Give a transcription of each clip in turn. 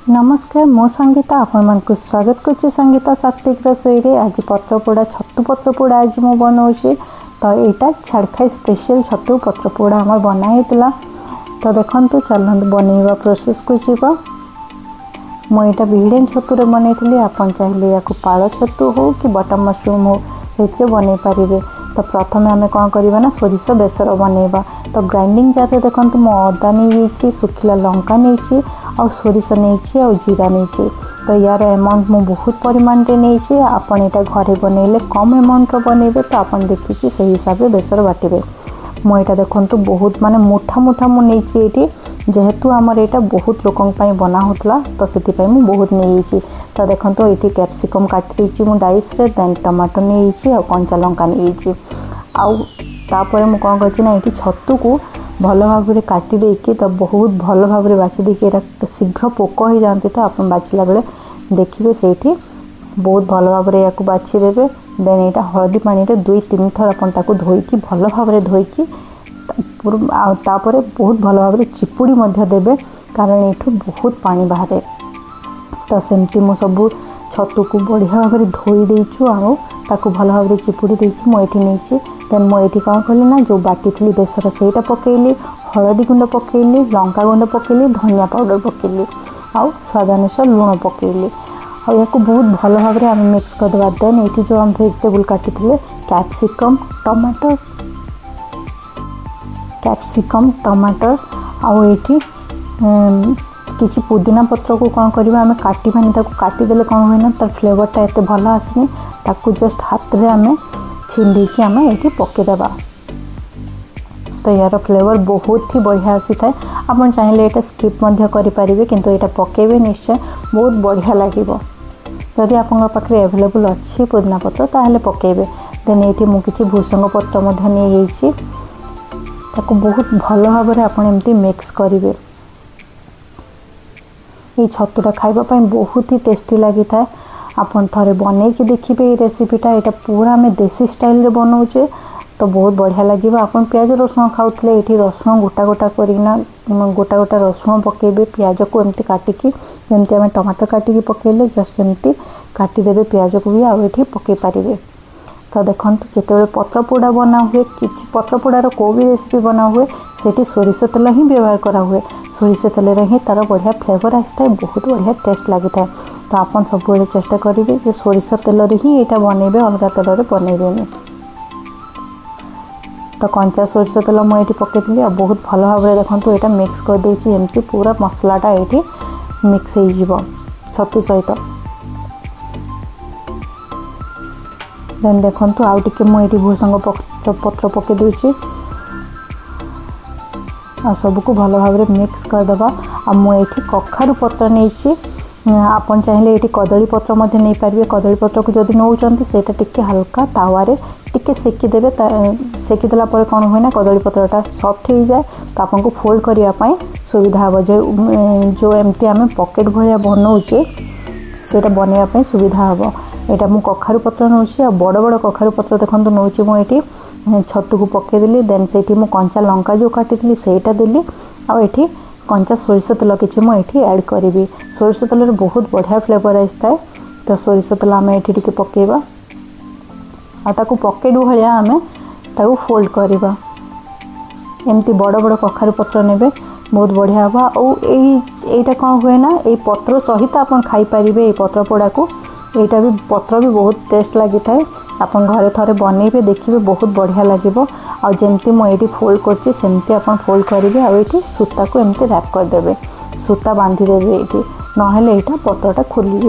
नमस्कार मो संगीता आपण मानक स्वागत करछि संगीता सात्विक रसोई रे। आज पत्रपोड़ा छतु पत्रपोड़ा आज मु बनाऊँगी। तो यहाँ छाड़खाई स्पेशल छतु पत्रपोड़ा आम बनाईला। तो देखो चलते बनइबा प्रोसेस को जीवा। मुझे बिहिड़ेन छतुरे बनई आपन चाहिए या पाल छतु हो कि बटम मशरूम हो से बनई पारे। तो प्रथम आम कौन करवा ना सोरिष बेसर बनइबा। तो ग्राइंडिंग जार देखो मु अदा नहीं सुखिला लंका नहीं आ सोरिष नहीं आ जीरा नहीं। तो यार अमाउंट मु बहुत परिमाण रे नहीं। आपन यहाँ घरे बनइले कम अमाउंट बनइबे। तो आपन देखिए से हिसाब से बेसर बाटे। मुझे देखो बहुत माने मुठा मुठा मुझे जेहेतु आमर यहाँ बहुत लोकों बना होता तो से बहुत नहीं। तो देखो ये कैप्सिकम काटी मु डाइस रे देन टमाटो नहीं आ कंचा लंका नहीं। आउे मुझे कौन कर छतु को भल भाव में काटी देकी तो बहुत भल भाव में बाची देकी शीघ्र पोक हो जाती। तो आप बाछला बेले देखिए से बहुत भल भाव में या बाछीदेवे। देन यहाँ हलदी पानी रे 2-3 थर अपन ताकू धोईकी भल भाव में धोईकी तापर बहुत भल भाव में चिपुड़ी देवे कारण ये बहुत पानी बाहर। तो सेमती मु सब छतु को बढ़िया भाव में धोई देचु आउ ताकू भल भाव में चिपुड़ी देकी मुझे नहीं। देन मुझे कौन कली ना जो बाटी थी बेसर से पकईली हलदी गुंड पकईली लंका गुंड पकईली धनिया पाउडर पकईली आउ स्वाद अनुसार लुण पकईली और या बहुत भल भाव में आम मिक्स करदे। देन ये जो आम वेजिटेबल काटी कैप्सिकम टमाटर आउ ये किसी पुदीना पत्र को कौन करवा आम काटिबानी काटिदेले कौन हुए ना तार फ्लेवरटा एत भल आसनी। ताकू जस्ट हाथ रे आम छिंडी आम ये पकईदेवा। तो यार फ्लेवर बहुत ही बढ़िया आसी था। आप चाहिए ये स्किप करें किंतु यहाँ पकेबे निश्चय बहुत बढ़िया लगे। जदि आप एवेलेबल अच्छी पुदीना पत्र ताहले पकेबे। देन ये मुझे भूसंग पत्र नहीं ताकू बहुत भल भाव में आप एमती मिक्स करेंगे। ये छतुटा खाइबा बहुत ही टेस्टी लगी था। आप थे बनई कि देखिए ये रेसिपीटा यहाँ पूरा आम देसी स्टाइल रे बनाऊे तो बहुत बढ़िया लगे। आप प्याज रसुण खाऊले ये रसुण गोटा गोटा करना गोटा गोटा रसुण पकेबे। प्याज को एमती काटिकी जमती आम टमाटर काटिकी पकेले जस्ट एमती काटिदेवे प्याज को भी आउ ये पकई पारे। तो देखो जिते पत्रपोड़ा बना हुए कि पत्रपोड़ार को भी रेसिपी बना हुए से सोरिष तेल ही व्यवहार करा हुए। सोरिष तेल ही तार बढ़िया फ्लेवर आसता है बहुत बढ़िया टेस्ट लगी था। तो आप सब चेष्टा करेंगे जे सोरिष तेल ही यहाँ बनइबे अलग तेल बनइबेनी। तो कंचा सोरिष तेल मुझे पकईली और बहुत भल भाव में देखो यहाँ मिक्स कर दूसरी एमती पूरा मसलाटा ये मिक्स हो छतु सहित। देन देखो आउ टे मुझे भूसंग पत्र पकई दूची आ सबको भल भाव में मिक्स करदे। आ मुझे कखारू पत्र नहीं आपन चाहिए ये कदली पत्र नहीं पारे। कदली पत्र को जब नौकरी से टिके हल्का तावारे टिके सेकिदेवे। सेकिदेला कौन हुए ना कदली पत्रटा सॉफ्ट हो जाए तो आपको फोल्ड करने सुविधा हे। जो एमती आम पॉकेट भाया बनाऊे से बनवाई सुविधा हे। यहाँ मुझे कखारू पत्र नौची बड़ बड़ कखारू पत्र देखो नौची मुझे छतु को पकईदेली। देन से कंचा लंका जो काटी सेटा देली आउ कंचा सोरिष तेल किसी मुझे ऐड करी। सोरिष तेल बहुत बढ़िया फ्लेवर आसता है। तो सोरिष तेल आम ये पकईबा आकू पकेट भाया आम ताकू फोल्ड करवा। एमती बड़ बड़ कखारू पत्र ने बहुत बढ़िया हाँ। और कौन हुए ना ये पत्र सहित आप खाईपारे। ये पत्र पोड़ा को यहाँ भी पत्र भी बहुत टेस्ट लगी था। आप घरे थे बनइबे देखिए बहुत बढ़िया लगे। और जमती मुझे फोल्ड करमती आप फोल्ड करेंगे और ये सूता को एमती रैप करदे सूता बांधिदेवे ये ना यहाँ पत्रटा खोलीज।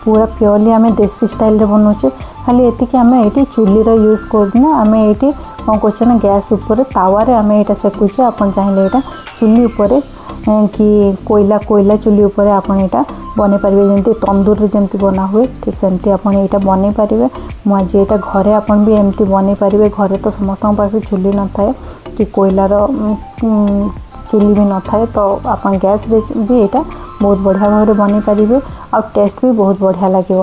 पूरा प्योरली आम देसी स्टाइल बनाऊे खाली ये आम ये चुली यूज करना। आम ये कौन कर गैस उपर तावारे आम यहाँ सेकुचे। आप चाहिए यहाँ चुली उपर कि कोयला चुली उपर आप यहाँ बन पारे जमी तंदूर जमी बना हुए ठीक सेमती आप यहाँ बन पारे। मुझे यहाँ घरे आप भी एमती बन पारे। घरे तो समस्त पाखे चुली न थाए कि कोयलार चुली भी न थाए तो आप गैस रे भी यहाँ बहुत बढ़िया भाव में बन पारे और टेस्ट भी बहुत बढ़िया लगे।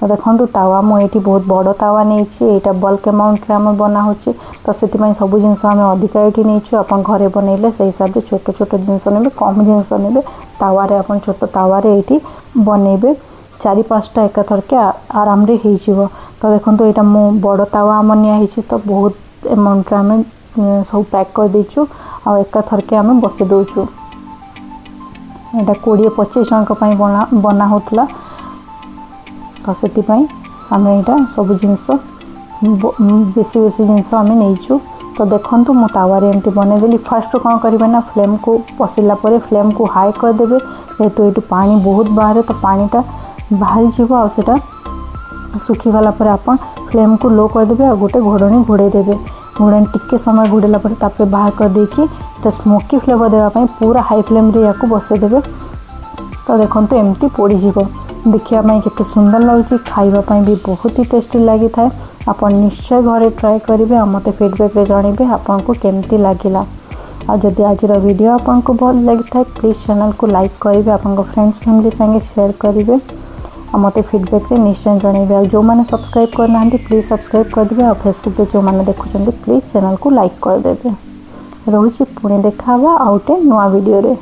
तो देखो तावा मुझे बहुत बड़ तावा नहीं यहाँ बल्क अमाउंट आम बना हो तो से सब जिन आम अधिका ये नहीं आप घरे बनइले से हिसाब से छोट छोट जिनस ने कम जिनस ने तावारे आप छोट तावारे ये बनइबे 4-5टा एक थरके आराम रे हो। तो देखो यहाँ मो बड़ तावा आम नियाही तो बहुत अमाउंट आम सब पैक कर देचु आ एक थरके आम बसई दौचु। यहाँ 20-25 जन बना होता तो से आम यहाँ सब जिनस बेसी बेसी जिनस आम नहींचु। तो देखो मु तावारे एमती बनईदेली। फास्ट कौन करेंगे ना फ्लेम को बसला फ्लेम को हाई करदे जेहेतु ये पानी बहुत बाहर तो पानीटा बाहरी जीव आटा सुखीगला आप फ्लेम को लो करदे आ गोटे घोड़णी घोड़े देवे। घोड़णी टिके समय घोड़ेला बाहर कर देकी स्मोकी फ्लेवर देवाई पूरा हाई फ्लेम रे या बसईदेवे। तो देखो एमती पोड़ीज देखा केते सुंदर लगे खावाई भी बहुत ही टेस्टी लगी था। आप निश्चय घरे ट्राए करेंगे और मत फीडबैक रे जनइबे आपन को केमती लगिला। और जदि आज वीडियो आपन को भल लगी था प्लीज चैनल को लाइक करेंगे आपन फ्रेंड्स फैमिली संगे शेयर करेंगे और मत फीडबैक रे निश्चय जनइबे। और जो मैंने सब्सक्राइब करना प्लीज सब्सक्राइब करदे और फेसबुक जो मैंने देखुं प्लीज चैनल को लाइक करदे। रोचे पुणी देखा आउटे नुआ वीडियो रे।